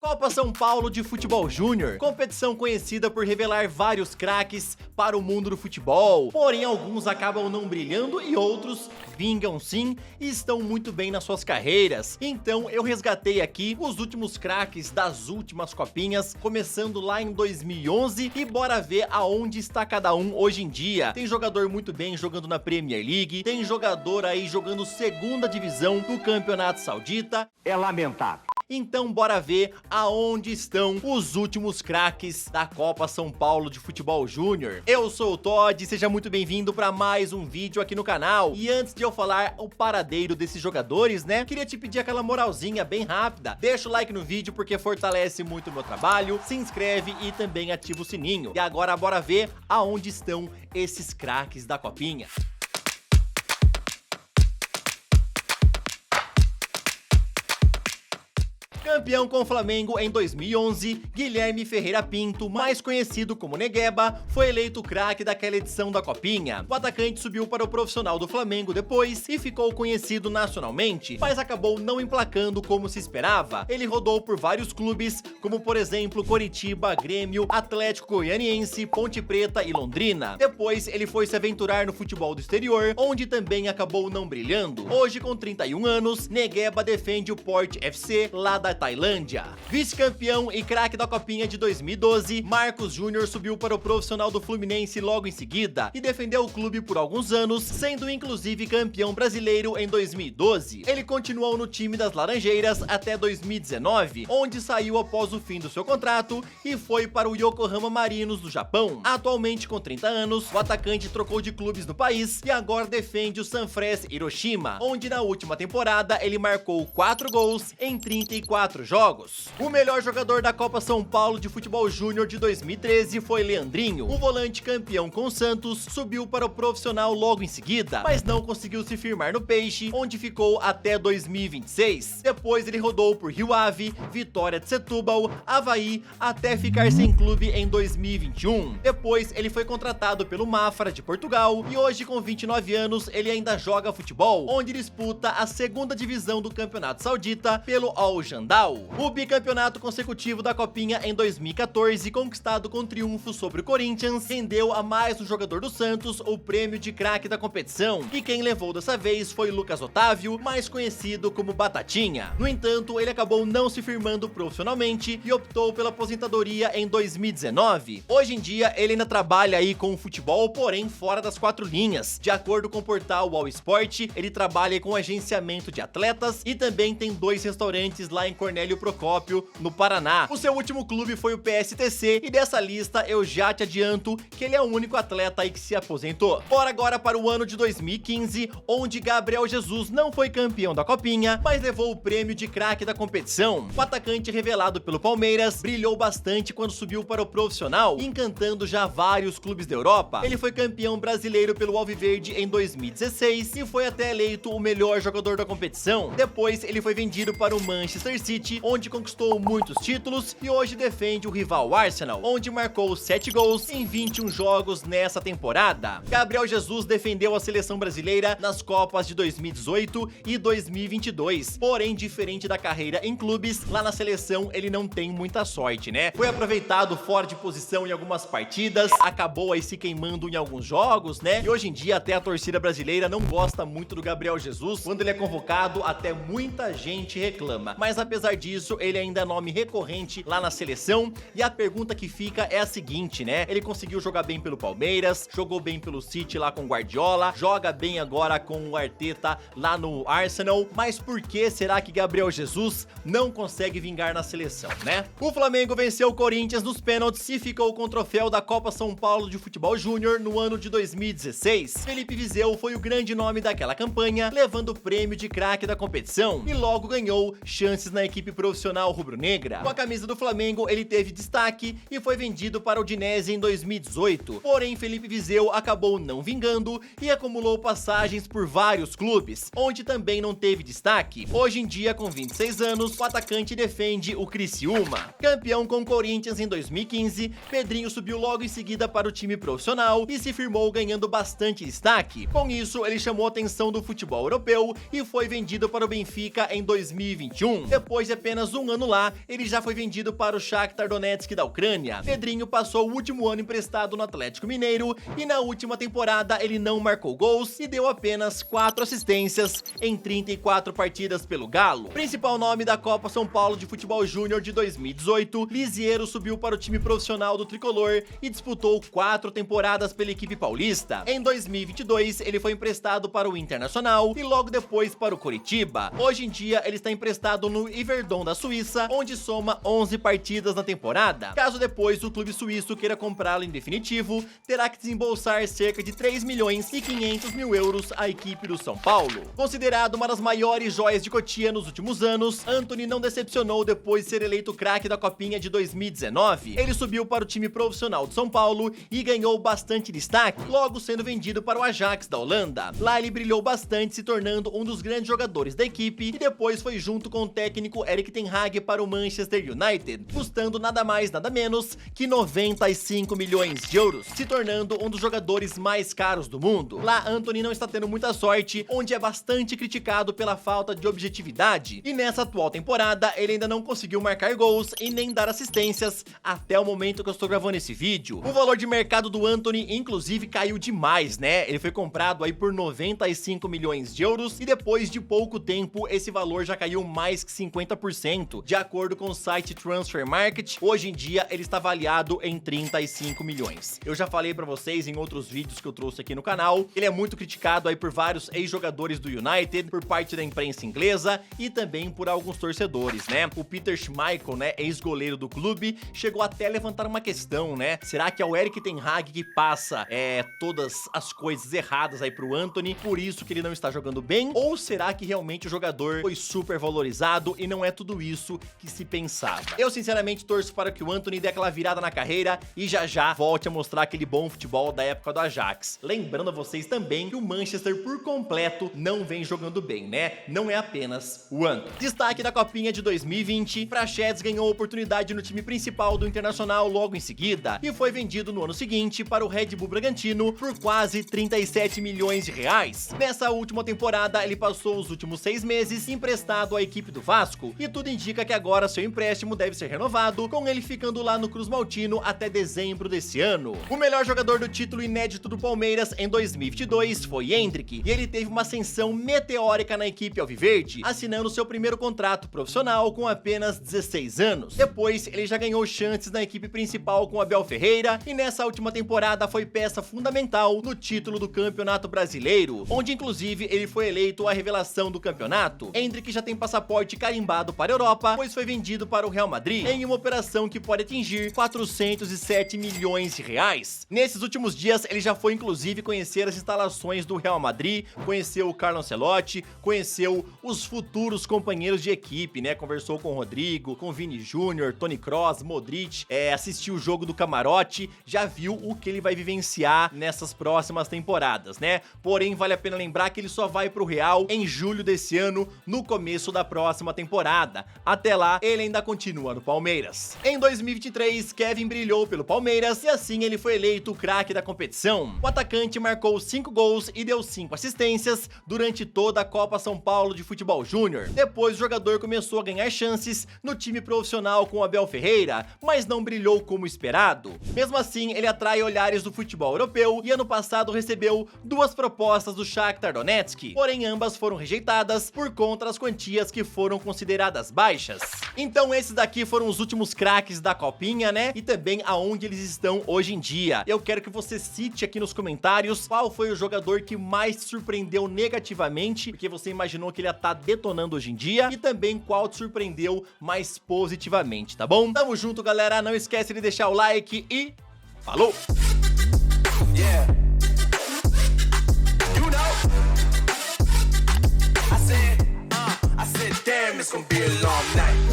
Copa São Paulo de Futebol Júnior, competição conhecida por revelar vários craques para o mundo do futebol, porém alguns acabam não brilhando e outros vingam sim e estão muito bem nas suas carreiras. Então eu resgatei aqui os últimos craques das últimas copinhas, começando lá em 2011 e bora ver aonde está cada um hoje em dia. Tem jogador muito bem jogando na Premier League, tem jogador aí jogando segunda divisão do Campeonato Saudita. É lamentável. Então bora ver aonde estão os últimos craques da Copa São Paulo de Futebol Júnior. Eu sou o Todd, seja muito bem-vindo para mais um vídeo aqui no canal. E antes de eu falar o paradeiro desses jogadores, né, queria te pedir aquela moralzinha bem rápida. Deixa o like no vídeo porque fortalece muito o meu trabalho, se inscreve e também ativa o sininho. E agora bora ver aonde estão esses craques da Copinha. Campeão com o Flamengo em 2011, Guilherme Ferreira Pinto, mais conhecido como Negueba, foi eleito craque daquela edição da Copinha. O atacante subiu para o profissional do Flamengo depois e ficou conhecido nacionalmente, mas acabou não emplacando como se esperava. Ele rodou por vários clubes, como por exemplo Coritiba, Grêmio, Atlético Goianiense, Ponte Preta e Londrina. Depois ele foi se aventurar no futebol do exterior, onde também acabou não brilhando. Hoje, com 31 anos, Negueba defende o Port FC lá da Tailândia. Vice-campeão e craque da Copinha de 2012, Marcos Júnior subiu para o profissional do Fluminense logo em seguida e defendeu o clube por alguns anos, sendo inclusive campeão brasileiro em 2012. Ele continuou no time das Laranjeiras até 2019, onde saiu após o fim do seu contrato e foi para o Yokohama Marinos do Japão. Atualmente com 30 anos, o atacante trocou de clubes no país e agora defende o Sanfrecce Hiroshima, onde na última temporada ele marcou 4 gols em 34 jogos. O melhor jogador da Copa São Paulo de Futebol Júnior de 2013 foi Leandrinho. O volante campeão com o Santos subiu para o profissional logo em seguida, mas não conseguiu se firmar no Peixe, onde ficou até 2026. Depois ele rodou por Rio Ave, Vitória de Setúbal, Avaí, até ficar sem clube em 2021. Depois ele foi contratado pelo Mafra de Portugal e hoje com 29 anos ele ainda joga futebol, onde disputa a segunda divisão do Campeonato Saudita pelo Al Jandal. O bicampeonato consecutivo da Copinha em 2014, conquistado com triunfo sobre o Corinthians, rendeu a mais um jogador do Santos o prêmio de craque da competição, e quem levou dessa vez foi Lucas Otávio, mais conhecido como Batatinha. No entanto, ele acabou não se firmando profissionalmente e optou pela aposentadoria em 2019. Hoje em dia, ele ainda trabalha aí com o futebol, porém fora das quatro linhas. De acordo com o portal All Sport, ele trabalha com agenciamento de atletas e também tem 2 restaurantes lá em Cornélio Procópio, no Paraná. O seu último clube foi o PSTC e dessa lista eu já te adianto que ele é o único atleta aí que se aposentou. Bora agora para o ano de 2015, onde Gabriel Jesus não foi campeão da Copinha, mas levou o prêmio de craque da competição. O atacante revelado pelo Palmeiras brilhou bastante quando subiu para o profissional, encantando já vários clubes da Europa. Ele foi campeão brasileiro pelo Alviverde em 2016 e foi até eleito o melhor jogador da competição. Depois ele foi vendido para o Manchester City, onde conquistou muitos títulos e hoje defende o rival Arsenal, onde marcou 7 gols em 21 jogos nessa temporada. Gabriel Jesus defendeu a seleção brasileira nas Copas de 2018 e 2022, porém diferente da carreira em clubes, lá na seleção ele não tem muita sorte, né? Foi aproveitado fora de posição em algumas partidas, acabou aí se queimando em alguns jogos, né? E hoje em dia até a torcida brasileira não gosta muito do Gabriel Jesus, quando ele é convocado até muita gente reclama, mas apesar disso, ele ainda é nome recorrente lá na seleção, e a pergunta que fica é a seguinte, né? Ele conseguiu jogar bem pelo Palmeiras, jogou bem pelo City lá com o Guardiola, joga bem agora com o Arteta lá no Arsenal, mas por que será que Gabriel Jesus não consegue vingar na seleção, né? O Flamengo venceu o Corinthians nos pênaltis e ficou com o troféu da Copa São Paulo de Futebol Júnior no ano de 2016. Felipe Vizeu foi o grande nome daquela campanha, levando o prêmio de craque da competição e logo ganhou chances na equipe profissional rubro-negra. Com a camisa do Flamengo, ele teve destaque e foi vendido para o Udinese em 2018. Porém, Felipe Vizeu acabou não vingando e acumulou passagens por vários clubes, onde também não teve destaque. Hoje em dia, com 26 anos, o atacante defende o Criciúma. Campeão com o Corinthians em 2015, Pedrinho subiu logo em seguida para o time profissional e se firmou ganhando bastante destaque. Com isso, ele chamou a atenção do futebol europeu e foi vendido para o Benfica em 2021. Depois depois de apenas um ano lá, ele já foi vendido para o Shakhtar Donetsk da Ucrânia. Pedrinho passou o último ano emprestado no Atlético Mineiro e na última temporada ele não marcou gols e deu apenas 4 assistências em 34 partidas pelo Galo. Principal nome da Copa São Paulo de Futebol Júnior de 2018, Lisiero subiu para o time profissional do Tricolor e disputou 4 temporadas pela equipe paulista. Em 2022, ele foi emprestado para o Internacional e logo depois para o Coritiba. Hoje em dia, ele está emprestado no Yverdon da Suíça, onde soma 11 partidas na temporada. Caso depois o clube suíço queira comprá-lo em definitivo, terá que desembolsar cerca de 3 milhões e 500 mil euros à equipe do São Paulo. Considerado uma das maiores joias de Cotia nos últimos anos, Antony não decepcionou depois de ser eleito craque da Copinha de 2019. Ele subiu para o time profissional de São Paulo e ganhou bastante destaque, logo sendo vendido para o Ajax da Holanda. Lá ele brilhou bastante, se tornando um dos grandes jogadores da equipe e depois foi junto com o técnico Erik ten Hag para o Manchester United, custando nada mais nada menos que 95 milhões de euros, se tornando um dos jogadores mais caros do mundo. Lá Antony não está tendo muita sorte, onde é bastante criticado pela falta de objetividade, e nessa atual temporada ele ainda não conseguiu marcar gols e nem dar assistências até o momento que eu estou gravando esse vídeo. O valor de mercado do Antony inclusive caiu demais, né? Ele foi comprado aí por 95 milhões de euros e depois de pouco tempo esse valor já caiu mais que 50%, de acordo com o site Transfer Market. Hoje em dia ele está avaliado em 35 milhões. Eu já falei pra vocês em outros vídeos que eu trouxe aqui no canal, ele é muito criticado aí por vários ex-jogadores do United, por parte da imprensa inglesa e também por alguns torcedores, né? O Peter Schmeichel, né, ex-goleiro do clube, chegou até a levantar uma questão, né? Será que é o Erik ten Hag que passa todas as coisas erradas aí pro Antony, por isso que ele não está jogando bem? Ou será que realmente o jogador foi super valorizado e não é tudo isso que se pensava? Eu sinceramente torço para que o Antony dê aquela virada na carreira e já volte a mostrar aquele bom futebol da época do Ajax. Lembrando a vocês também que o Manchester por completo não vem jogando bem, né? Não é apenas o Antony. Destaque da Copinha de 2020, Praxedes ganhou oportunidade no time principal do Internacional logo em seguida e foi vendido no ano seguinte para o Red Bull Bragantino por quase 37 milhões de reais. Nessa última temporada, ele passou os últimos 6 meses emprestado à equipe do Vasco e tudo indica que agora seu empréstimo deve ser renovado, com ele ficando lá no Cruz Maltino até dezembro desse ano. O melhor jogador do título inédito do Palmeiras em 2022 foi Endrick, e ele teve uma ascensão meteórica na equipe alviverde, assinando seu primeiro contrato profissional com apenas 16 anos. Depois, ele já ganhou chances na equipe principal com Abel Ferreira e nessa última temporada foi peça fundamental no título do Campeonato Brasileiro, onde inclusive ele foi eleito a revelação do campeonato. Endrick já tem passaporte carimbado para a Europa, pois foi vendido para o Real Madrid em uma operação que pode atingir 407 milhões de reais. Nesses últimos dias, ele já foi inclusive conhecer as instalações do Real Madrid, conheceu o Carlo Ancelotti, conheceu os futuros companheiros de equipe, né? Conversou com o Rodrigo, com o Vini Júnior, Toni Kroos, Modric, assistiu o jogo do camarote, já viu o que ele vai vivenciar nessas próximas temporadas, né? Porém, vale a pena lembrar que ele só vai pro Real em julho desse ano, no começo da próxima temporada. Até lá, ele ainda continua no Palmeiras. Em 2023, Kevin brilhou pelo Palmeiras e assim ele foi eleito o craque da competição. O atacante marcou 5 gols e deu 5 assistências durante toda a Copa São Paulo de Futebol Júnior. Depois o jogador começou a ganhar chances no time profissional com o Abel Ferreira, mas não brilhou como esperado. Mesmo assim, ele atrai olhares do futebol europeu e ano passado recebeu 2 propostas do Shakhtar Donetsk, porém ambas foram rejeitadas por conta das quantias que foram consideradas baixas. Então esses daqui foram os últimos craques da Copinha, né? E também aonde eles estão hoje em dia. Eu quero que você cite aqui nos comentários qual foi o jogador que mais te surpreendeu negativamente, porque você imaginou que ele ia estar detonando hoje em dia, e também qual te surpreendeu mais positivamente, tá bom? Tamo junto, galera. Não esquece de deixar o like e falou! Yeah. You know, I said, damn, it's gonna be a long night.